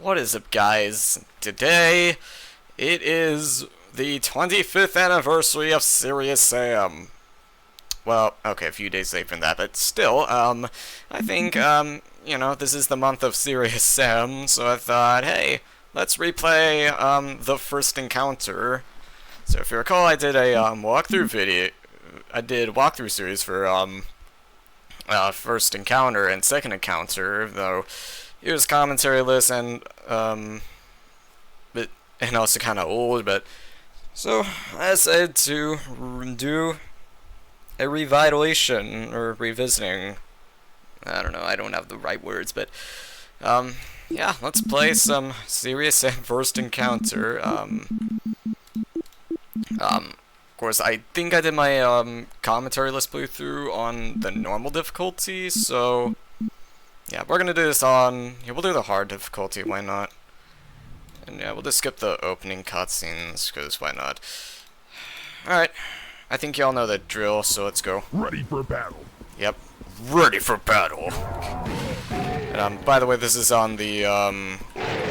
What is up, guys? Today, it is the 25th anniversary of Serious Sam. Well, okay, a few days late from that, but still, I think, this is the month of Serious Sam, so I thought, hey, let's replay, the first encounter. So if you recall, I did a, walkthrough video. I did walkthrough series for, first encounter and second encounter, though it was commentary-less and also kind of old, but so I decided to do a revitalization or revisiting. I don't know, I don't have the right words, but yeah, let's play some Serious Sam first encounter. Of course, I think I did my commentary-less playthrough on the normal difficulty, so yeah, we're gonna do this on. Yeah, we'll do the hard difficulty. Why not? And yeah, we'll just skip the opening cutscenes because why not? All right, I think y'all know the drill, so let's go. Ready for battle. Yep, ready for battle. And by the way, this is on the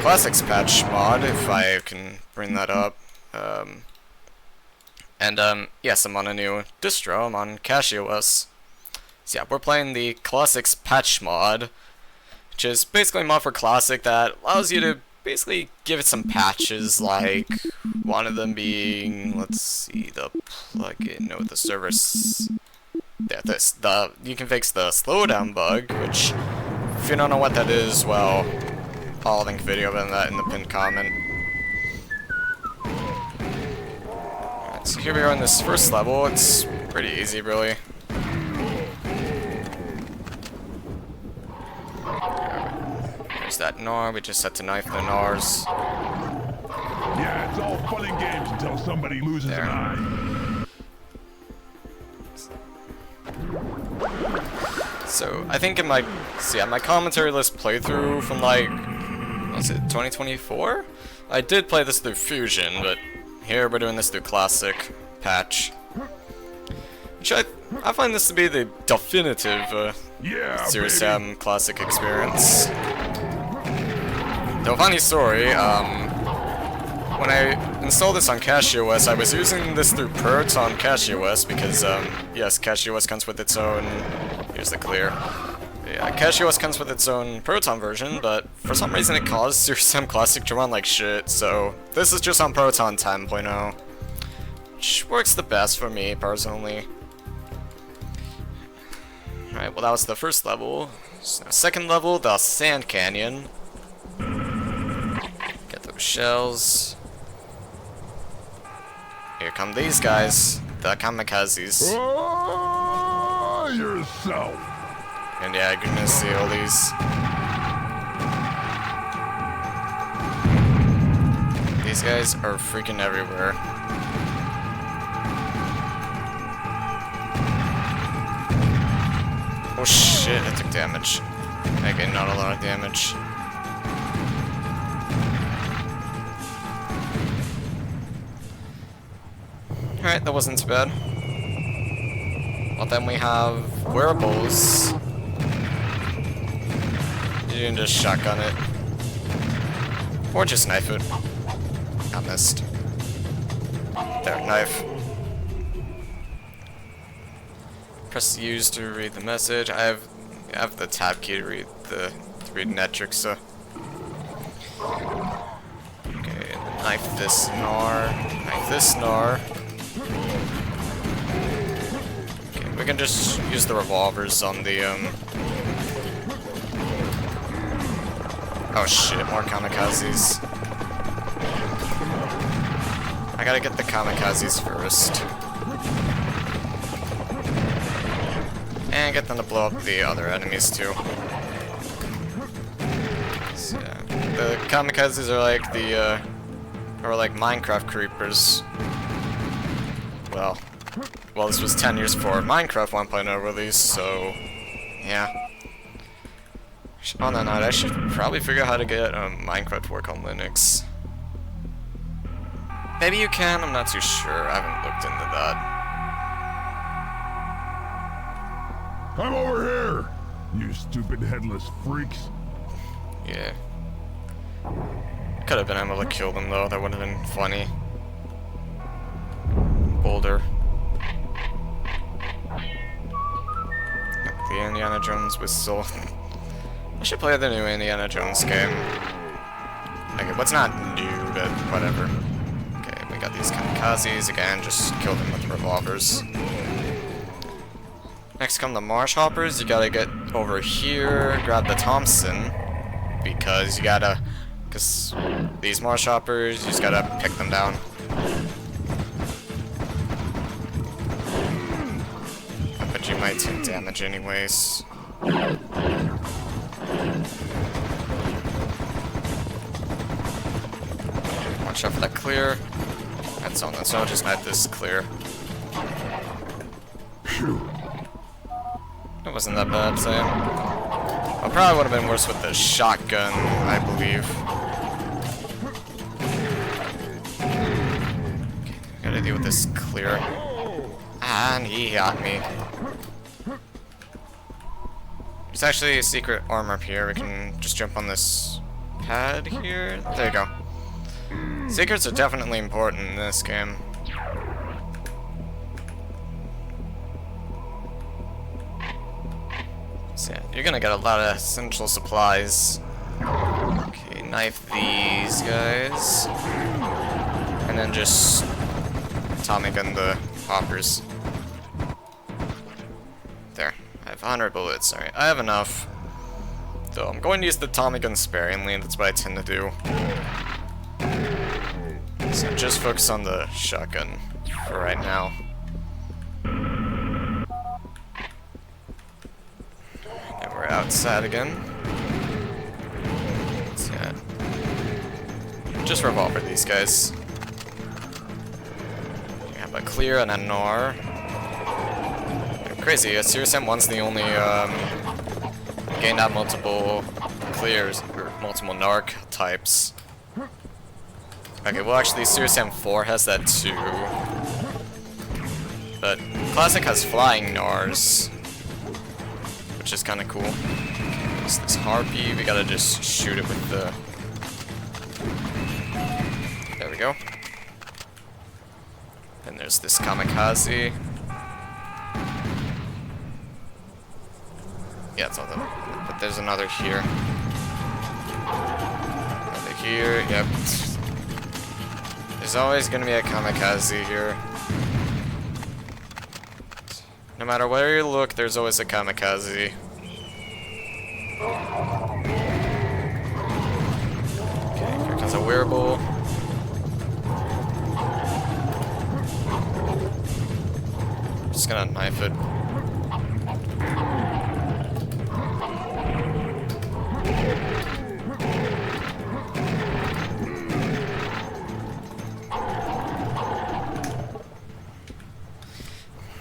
Classics patch mod, if I can bring that up. Yes, I'm on a new distro. I'm on CashOS. So yeah, we're playing the Classics patch mod, which is basically a mod for Classic that allows you to basically give it some patches, like one of them being, let's see, the plugin, no, the service. Yeah, you can fix the slowdown bug, which, if you don't know what that is, well, I'll link a video about that in the pinned comment. Alright, so here we are on this first level. It's pretty easy, really. There's that Gnar, we just had to knife the Gnars. Yeah, it's all fun and games until somebody loses an eye. So, I think in my, my commentary list playthrough from like, was it 2024? I did play this through Fusion, but here we're doing this through Classic patch. Which I find this to be the definitive Serious Sam Classic experience. Though, funny story, when I installed this on CashOS, I was using this through Proton CashOS because, yes, CashOS comes with its own, here's the clear. Yeah, CashOS comes with its own Proton version, but for some reason it caused Serious Sam Classic to run like shit, so this is just on Proton 10.0, which works the best for me, personally. Alright, well that was the first level. So, second level, the Sand Canyon. Get those shells. Here come these guys, the kamikazes. Oh, yourself. And yeah, you're gonna see all these. These guys are freaking everywhere. Oh shit, I took damage. Okay, not a lot of damage. Alright, that wasn't too bad. Well, then we have wearables. You can just shotgun it. Or just knife it. I missed. There, knife. Press use to read the message. I have the tab key to read metrics, so. Okay, knife this Gnar. Knife this Gnar. Okay, we can just use the revolvers on the oh shit, more kamikazes. I gotta get the kamikazes first. And get them to blow up the other enemies too. So, yeah. The kamikazes are like the, Minecraft creepers. Well, this was 10 years before Minecraft 1.0 release, so, yeah. On that note, I should probably figure out how to get Minecraft to work on Linux. Maybe you can, I'm not too sure, I haven't looked into that. I'm over here, you stupid headless freaks. Yeah. Could have been able to kill them though, that would have been funny. Boulder. The Indiana Jones whistle. I should play the new Indiana Jones game. Okay, what's not new, but whatever. Okay, we got these kamikazes again, just kill them with revolvers. Next come the Marsh Hoppers. You gotta get over here, grab the Thompson, because you gotta, because these Marsh Hoppers, you just gotta pick them down. But you might take damage anyways. Watch out for that clear. That's on that, so I'll just let this clear. It wasn't that bad, Sam. I probably would have been worse with the shotgun, I believe. Okay, gotta deal with this clear. And he got me. There's actually a secret armor up here. We can just jump on this pad here. There you go. Secrets are definitely important in this game. So yeah, you're gonna get a lot of essential supplies. Okay, knife these guys. And then just Tommy gun the hoppers. There. I have 100 bullets. Alright, I have enough. So I'm going to use the Tommy gun sparingly, that's what I tend to do. So just focus on the shotgun for right now. And we're outside again. So yeah. Just revolver these guys. We have a clear and a gnar. Crazy, Serious M1's the only gained out multiple clears, or multiple narc types. Okay, well actually Serious M4 has that too. But Classic has flying gnars, which is kinda cool. Okay, what's this harpy? We gotta just shoot it with the... There we go. And there's this kamikaze. Yeah, it's all the... But there's another here. Another here, yep. There's always gonna be a kamikaze here. No matter where you look, there's always a kamikaze. Okay, here comes a wearable. Just gonna knife it.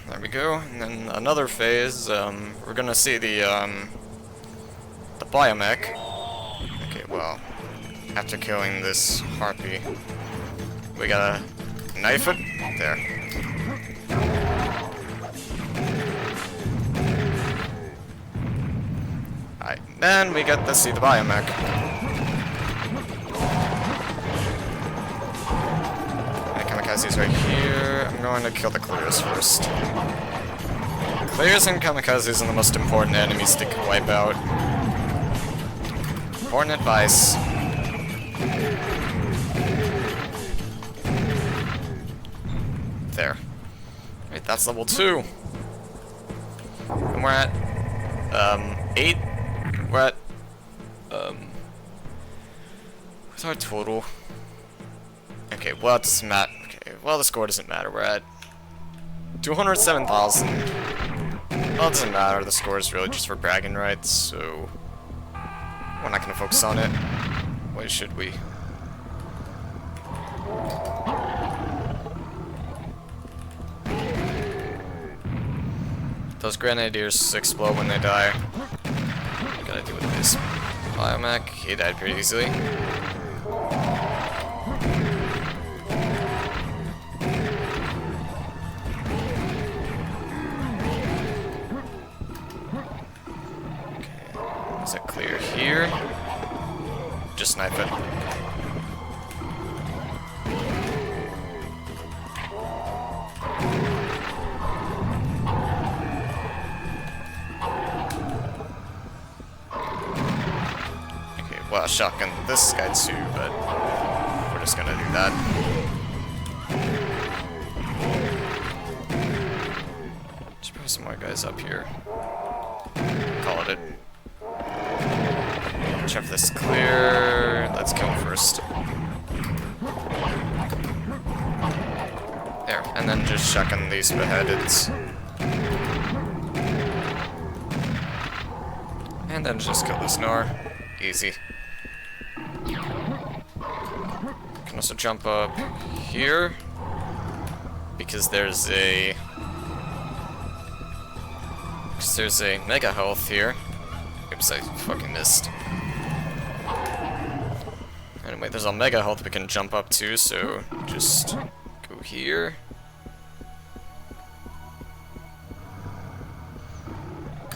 There we go, and then another phase, we're gonna see the biomech. Okay, well, after killing this harpy, we gotta knife it. There. Alright, then we get to see the biomech. Kamikazes right here. I'm going to kill the clears first. Clears and kamikazes are the most important enemies to wipe out. Important advice. There. Wait, that's level 2. And we're at 8. We're at what's our total? Okay, well, it doesn't matter. Okay, well, the score doesn't matter. We're at 207,000. Well, it doesn't matter. The score is really just for bragging rights, so we're not gonna focus on it. Why should we? Those grenadiers explode when they die. Gotta deal with this biomech. He died pretty easily. Is it clear here? Just snipe it. well, shotgun this guy too, but we're just gonna do that. Let's put some more guys up here. Call it. Check if this is clear. Let's kill him first. There, and then just shotgun these beheadeds. And then just kill this Nor. Easy. Can also jump up here. Because there's a mega health here. Oops, I fucking missed. Anyway, there's a mega health we can jump up to, so just go here.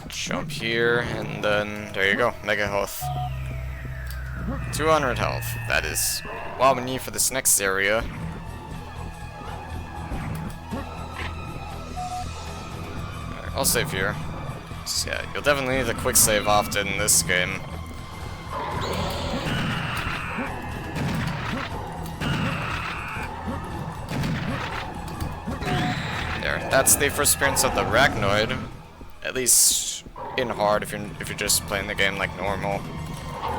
Jump here, and then there you go, mega health. 200 health. That is what we need for this next area. Alright, I'll save here. So yeah, you'll definitely need a quick save often in this game. There, that's the first appearance of the Arachnoid. At least in hard, if you're just playing the game like normal,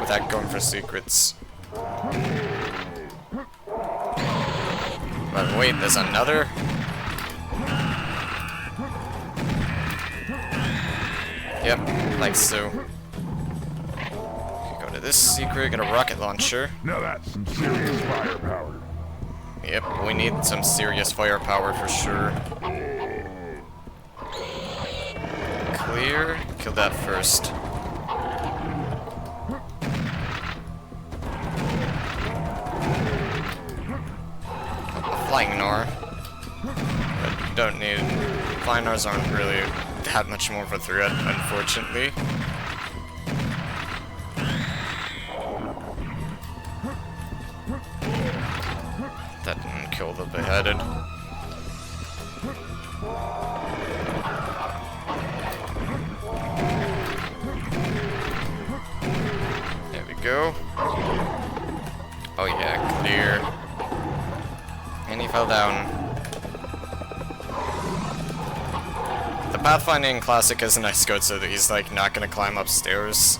without going for secrets. But wait, there's another? Yep, like so. Go to this secret, get a rocket launcher. Now that's some serious firepower. Yep, we need some serious firepower for sure. Clear. Kill that first. A flying Nor. But you don't need... Flying Nors aren't really that much more of a threat, unfortunately. That didn't kill the beheaded. There we go. Oh yeah, clear. And he fell down. The pathfinding classic is a nice code so that he's like not gonna climb upstairs.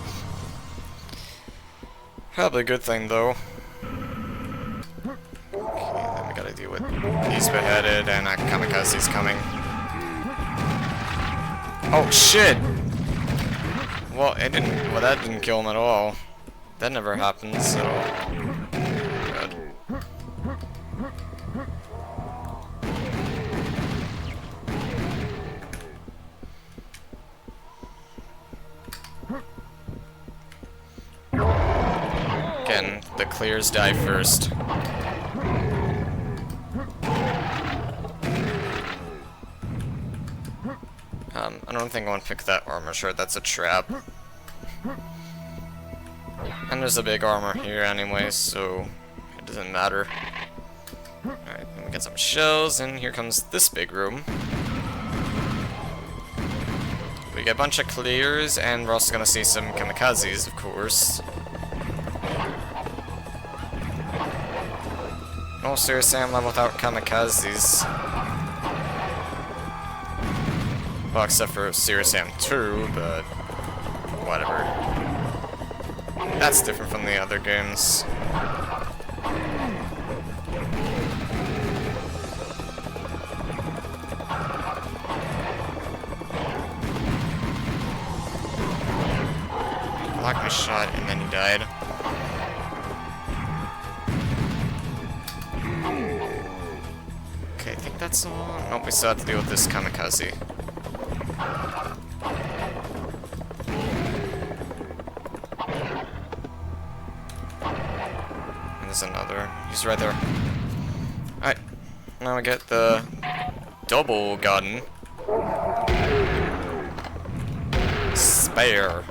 Probably a good thing though. Okay, then we gotta deal with he's beheaded and Kamikaze's coming. Oh shit! Well, it didn't. Well, that didn't kill him at all. That never happens. So good. Again, the clears die first. I don't think I want to pick that armor shirt, that's a trap. And there's a big armor here anyway, so it doesn't matter. Alright, then we get some shells, and here comes this big room. We get a bunch of clears, and we're also gonna see some kamikazes, of course. No Serious Sam level without kamikazes. Well, except for Serious Sam 2, but whatever. That's different from the other games. Blocked my shot and then he died. Okay, I think that's all. Nope, we still have to deal with this kamikaze. Another. He's right there. Alright. Now we get the double gun. Spare.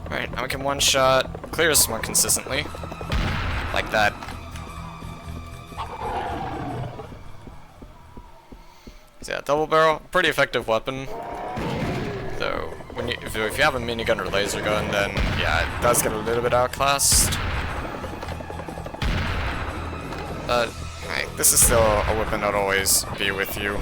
Alright, now we can one shot clears more consistently. Like that. So yeah, double barrel, pretty effective weapon. Though, if you have a minigun or laser gun, then yeah, it does get a little bit outclassed. But hey, this is still a weapon that'll always be with you.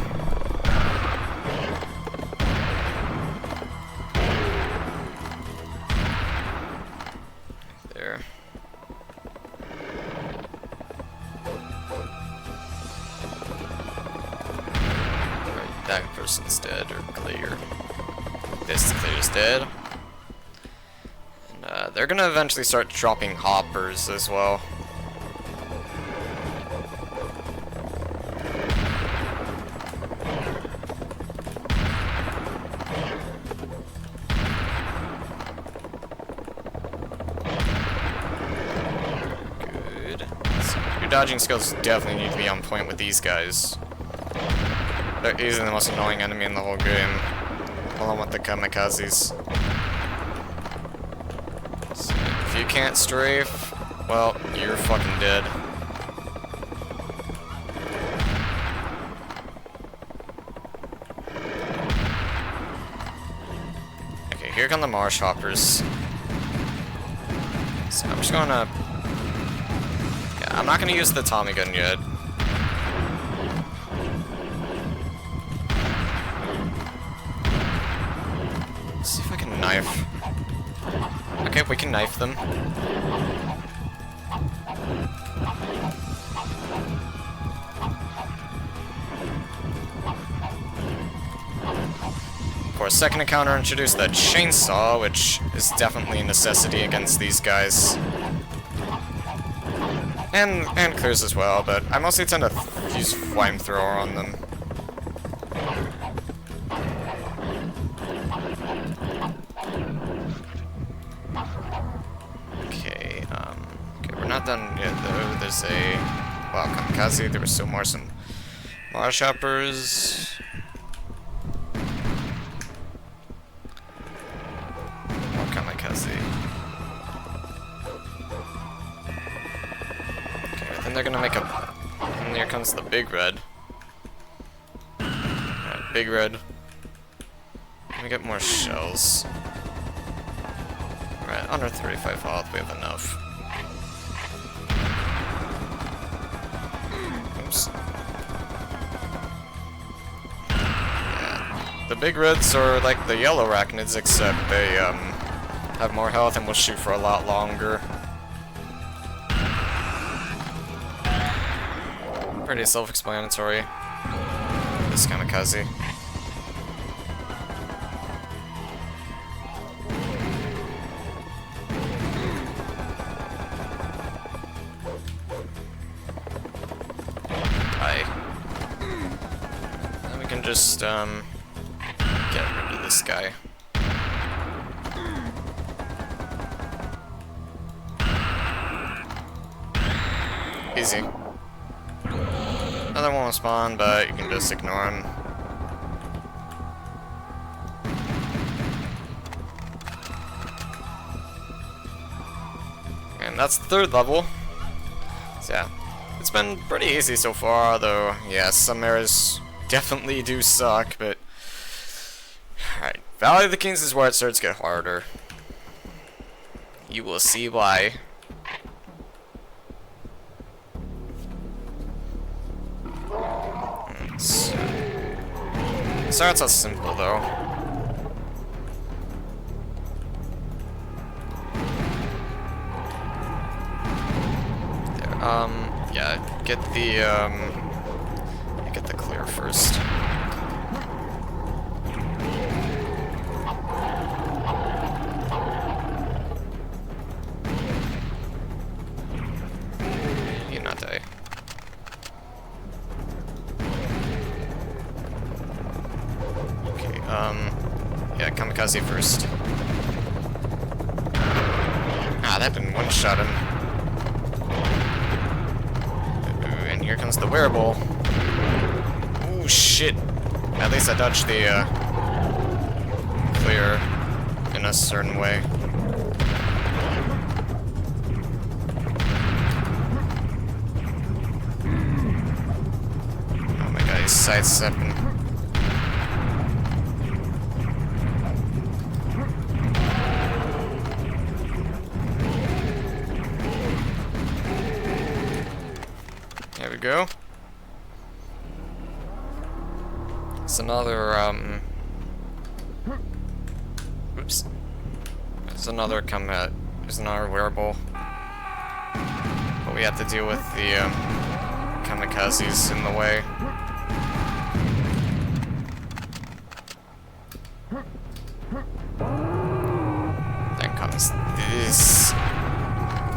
There. Right, that person's dead or clear. This clear's dead. And they're gonna eventually start dropping hoppers as well. Good. So your dodging skills definitely need to be on point with these guys. They're easily the most annoying enemy in the whole game. Along with the kamikazes. So if you can't strafe, well, you're fucking dead. Okay, here come the marsh hoppers. So I'm just gonna... Yeah, I'm not gonna use the Tommy gun yet. See if I can knife. Okay, we can knife them. For a second encounter, introduce the chainsaw, which is definitely a necessity against these guys. And clears as well, but I mostly tend to use flamethrower on them. Okay, we're not done yet though. There's a... Wow, kamikaze, there was still some marsh hoppers. More kamikaze. Okay, then they're gonna make a... And here comes the big red. Alright, big red. Let me get more shells. Right, under 35 health, we have enough. Oops. Yeah. The big reds are like the yellow arachnids, except they have more health and will shoot for a lot longer. Pretty self-explanatory. This kamikaze. Then we can just get rid of this guy. Easy. Another one will spawn, but you can just ignore him. And that's the third level. So yeah, it's been pretty easy so far, though, yeah, some areas definitely do suck, but... Alright, Valley of the Kings is where it starts to get harder. You will see why. Starts out simple, though. Yeah, get the clear first. You not die. Okay, yeah, kamikaze first. Ah, that didn't one-shot him. And here comes the wearable. Ooh, shit. At least I dodged the, clear in a certain way. Oh my god, he's sidestepping. go. It's another, oops. There's another there's another wearable. But we have to deal with the, kamikazes in the way. Then comes this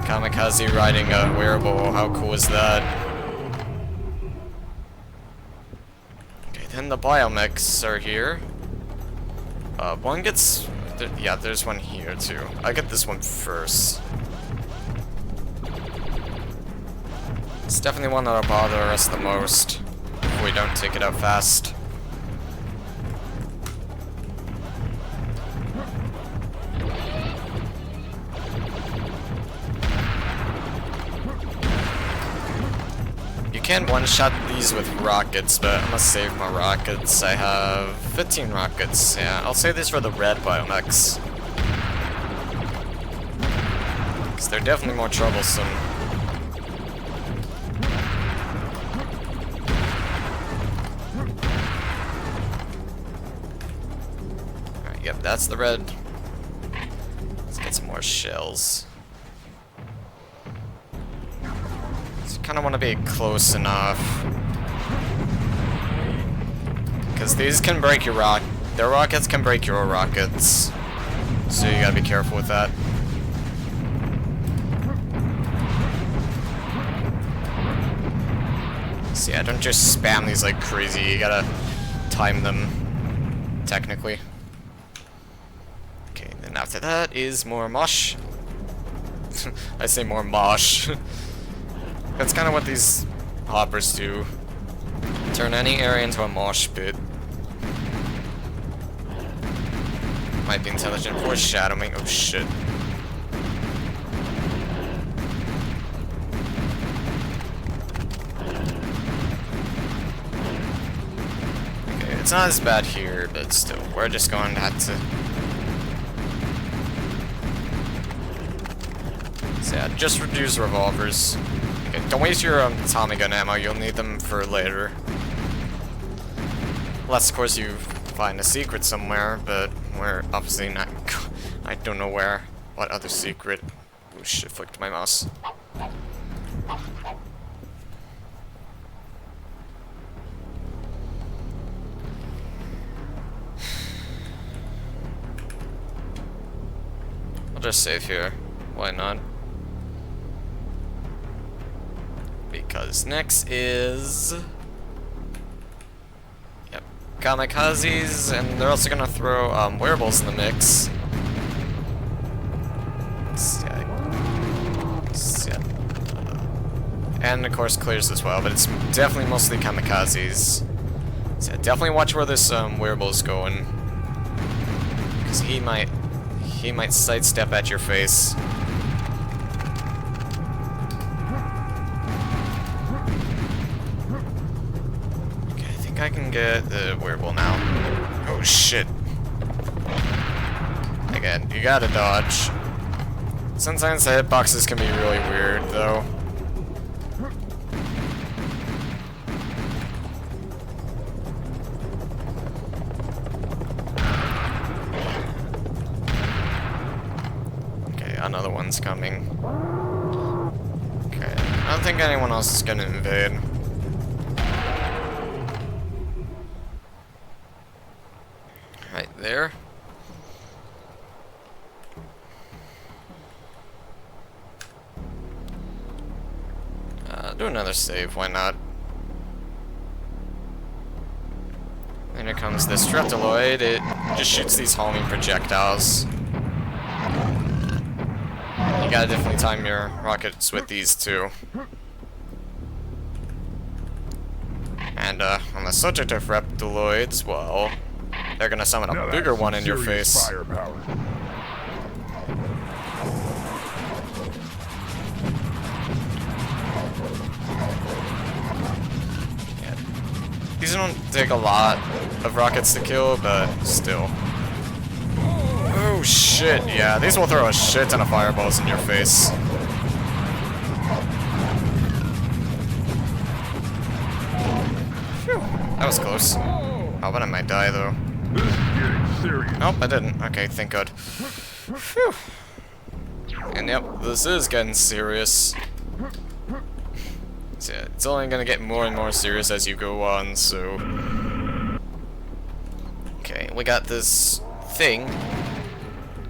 kamikaze riding a wearable. How cool is that? Okay, then the biomechs are here. One gets... yeah, there's one here too. I get this one first. It's definitely one that'll bother us the most if we don't take it out fast. You can one-shot these with rockets, but I'm gonna save my rockets. I have 15 rockets. Yeah, I'll save these for the red biomechs. Because they're definitely more troublesome. Alright, yep, that's the red. Let's get some more shells. Kind of want to be close enough, because these can break your their rockets can break your rockets, so you gotta be careful with that. So yeah, don't just spam these like crazy, you gotta time them, technically. Okay, then after that is more mosh. I say more mosh. That's kind of what these hoppers do. Turn any area into a mosh pit. Might be intelligent foreshadowing. Oh shit. Okay, it's not as bad here, but still, we're just going to have to... So yeah, just reduce revolvers. Okay, don't waste your Tommy gun ammo, you'll need them for later. Unless, of course, you find a secret somewhere, but we're obviously not... I don't know where. What other secret? Oh shit, flicked my mouse. I'll just save here. Why not? Because next is... Yep, kamikazes, and they're also gonna throw wearables in the mix. And of course clears as well, but it's definitely mostly kamikazes. So yeah, definitely watch where this wearable's going, because he might sidestep at your face. I can get the wearable now. Oh shit. Again, you gotta dodge. Sometimes the hitboxes can be really weird though. Okay, another one's coming. Okay, I don't think anyone else is gonna invade. Right there. Do another save, why not? And here comes this Streptoloid. It just shoots these homing projectiles. You gotta definitely time your rockets with these too. And on the subject of Reptiloids, well, they're gonna summon a bigger one in your face. Firepower. Yeah. These don't take a lot of rockets to kill, but still. Oh shit, yeah, these will throw a shit ton of fireballs in your face. was close. Oh, but I might die, though. This is getting serious. Nope, I didn't. Okay, thank God. Phew. And yep, this is getting serious. So yeah, it's only gonna get more and more serious as you go on, so... Okay, we got this thing.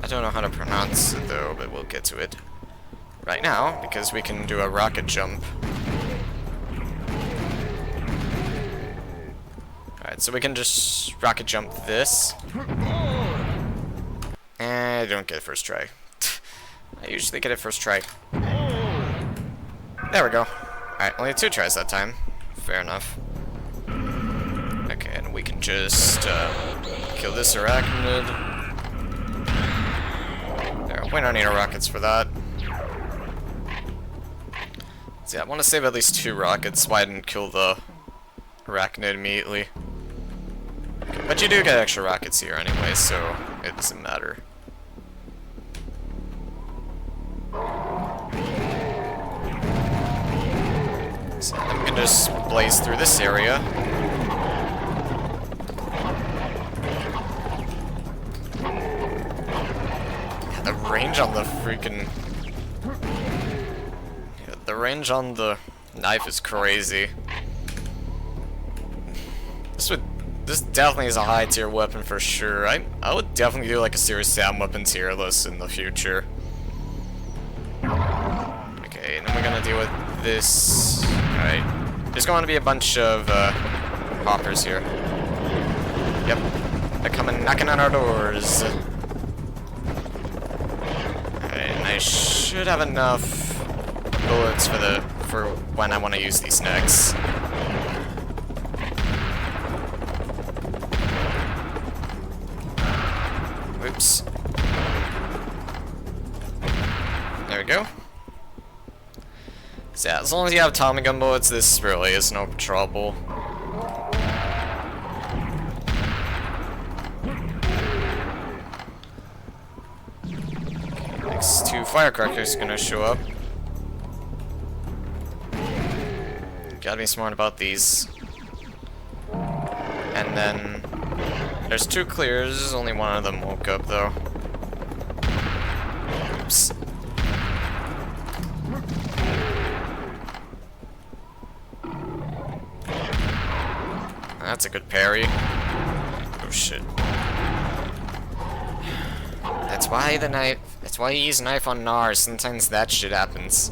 I don't know how to pronounce it though, but we'll get to it right now, because we can do a rocket jump. Alright, so we can just rocket jump this. I don't get it first try. I usually get it first try. There we go. Alright, only 2 tries that time. Fair enough. Okay, and we can just kill this arachnid. There, we don't need our rockets for that. So yeah, I want to save at least 2 rockets so I didn't kill the arachnid immediately. Okay, but you do get extra rockets here anyway, so it doesn't matter. So then we can just blaze through this area. Yeah, the range on the freaking... Yeah, the range on the knife is crazy. This definitely is a high tier weapon for sure. I would definitely do like a Serious Sam weapon tier list in the future. Okay, and then we're gonna deal with this. Alright. There's going to be a bunch of hoppers here. Yep. They're coming knocking on our doors. Alright, and I should have enough bullets for when I want to use these next. Oops. There we go. So yeah, as long as you have Tommy gun bullets, this really is no trouble. Next 2 firecrackers gonna show up. Gotta be smart about these. And then there's 2 clears, only one of them woke up though. Oops. That's a good parry. Oh shit. That's why the knife. That's why you use knife on Gnar. Sometimes that shit happens.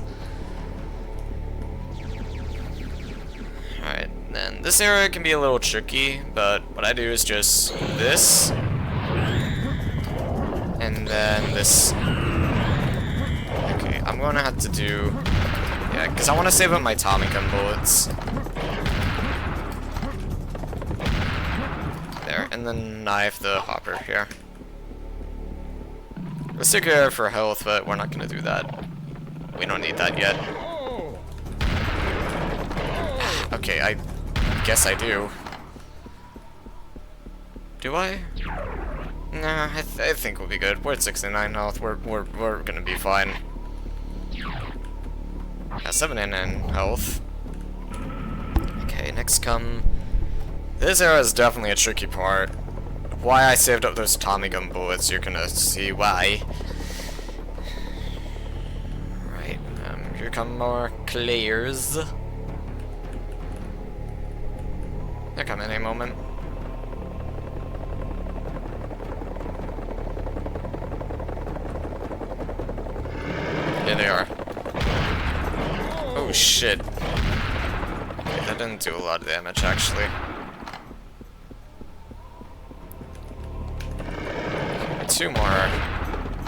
Alright, then this area can be a little tricky, but what I do is just this. And then this. Okay, I'm gonna have to do. Yeah, because I want to save up my Tommy gun bullets. And then knife the hopper here. Let's take care for health, but we're not gonna do that. We don't need that yet. Okay, I guess I do. Do I? Nah, I think we'll be good. We're at 69 health. We're gonna be fine. Yeah, 79 health. Okay, next come. This area is definitely a tricky part. Why I saved up those Tommy gun bullets, you're gonna see why. Right, here come more clears. They're coming any moment. Here they are. Oh shit. Okay, that didn't do a lot of damage actually. 2 more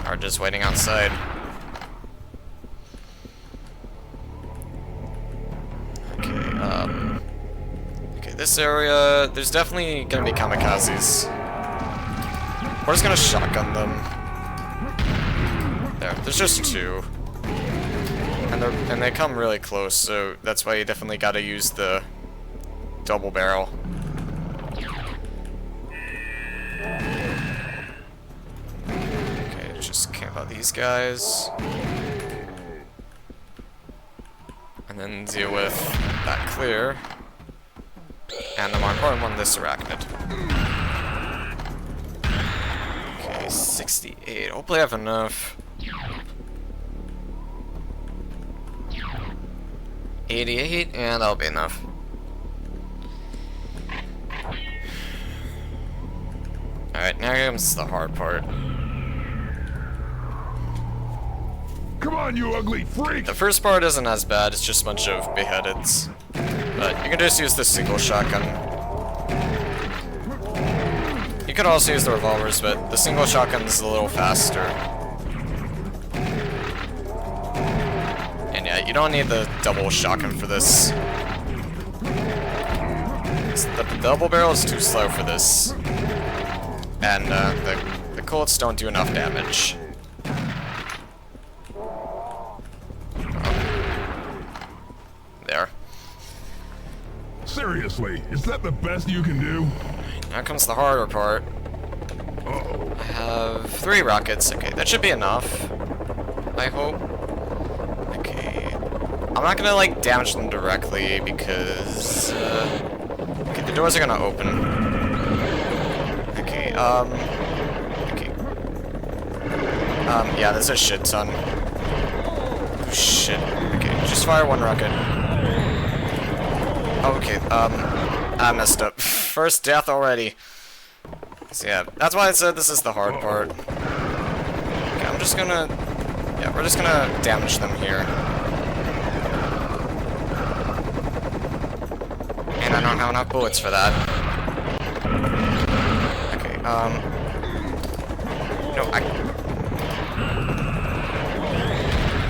are just waiting outside. Okay, okay, this area, there's definitely gonna be kamikazes. We're just gonna shotgun them. There's just 2. And they come really close, so that's why you definitely gotta use the double barrel. Just camp out these guys. And then deal with that clear. And the more important one, this arachnid. Okay, 68. Hopefully I have enough. 88, and that'll be enough. Alright, now comes the hard part. Come on, you ugly freak! The first part isn't as bad, it's just a bunch of beheadeds. But you can just use the single shotgun. You could also use the revolvers, but the single shotgun is a little faster. And yeah, you don't need the double shotgun for this. The double barrel is too slow for this. And the Colts don't do enough damage. There. Seriously, is that the best you can do? Now comes the harder part. Uh-oh. I have 3 rockets. Okay, that should be enough. I hope. Okay. I'm not gonna, like, damage them directly because... okay, the doors are gonna open. Okay, okay. Yeah, there's a shit ton. Oh, shit. Okay, just fire 1 rocket. Okay, I messed up. First death already. So yeah, that's why I said this is the hard part. Okay, I'm just gonna... yeah, we're just gonna damage them here. And I don't have enough bullets for that. Okay, no,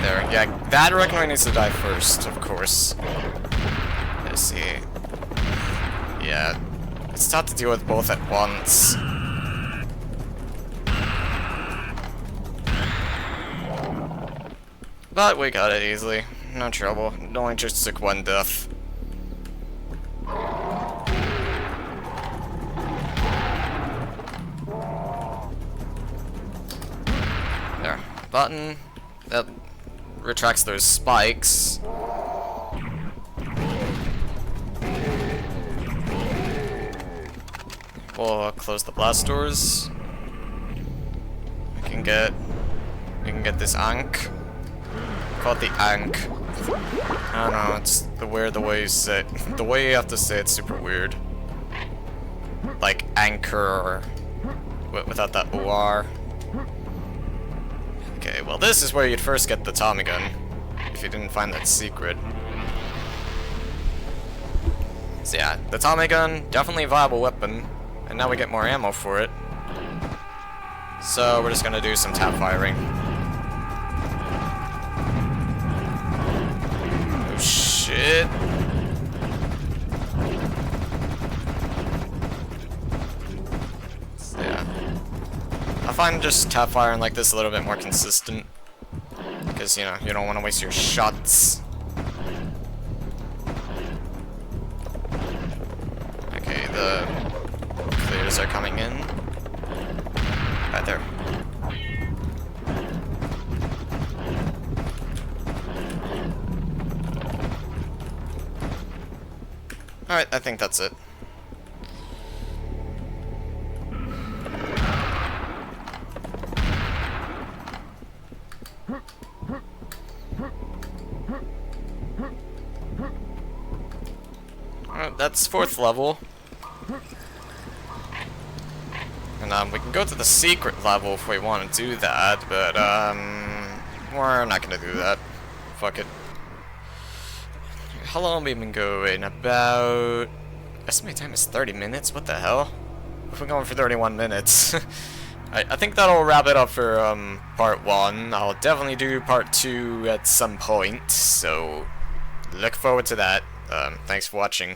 there, yeah, that Arachnoid needs to die first, of course. Let's see. Yeah, it's tough to deal with both at once. But we got it easily. No trouble. It only just took 1 death. There. Button. That retracts those spikes. We'll close the blast doors. We can get this Ankh. Call it the Ankh. I don't know, it's the way you say it. The way you have to say it's super weird. Like anchor without that OR. Okay, well this is where you'd first get the Tommy gun if you didn't find that secret. So yeah, the Tommy gun, definitely a viable weapon. And now we get more ammo for it. So we're just gonna do some tap firing. Oh shit. So, yeah. I find just tap firing like this a little bit more consistent. Because, you know, you don't want to waste your shots. Okay, the clears are coming in. Right there. Alright, I think that's it. Alright, that's 4th level. And we can go to the secret level if we want to do that, but we're not gonna do that. Fuck it. How long have we been going? About... estimated time is 30 minutes? What the hell? We're going for 31 minutes. I think that'll wrap it up for part 1. I'll definitely do part 2 at some point, so look forward to that. Thanks for watching.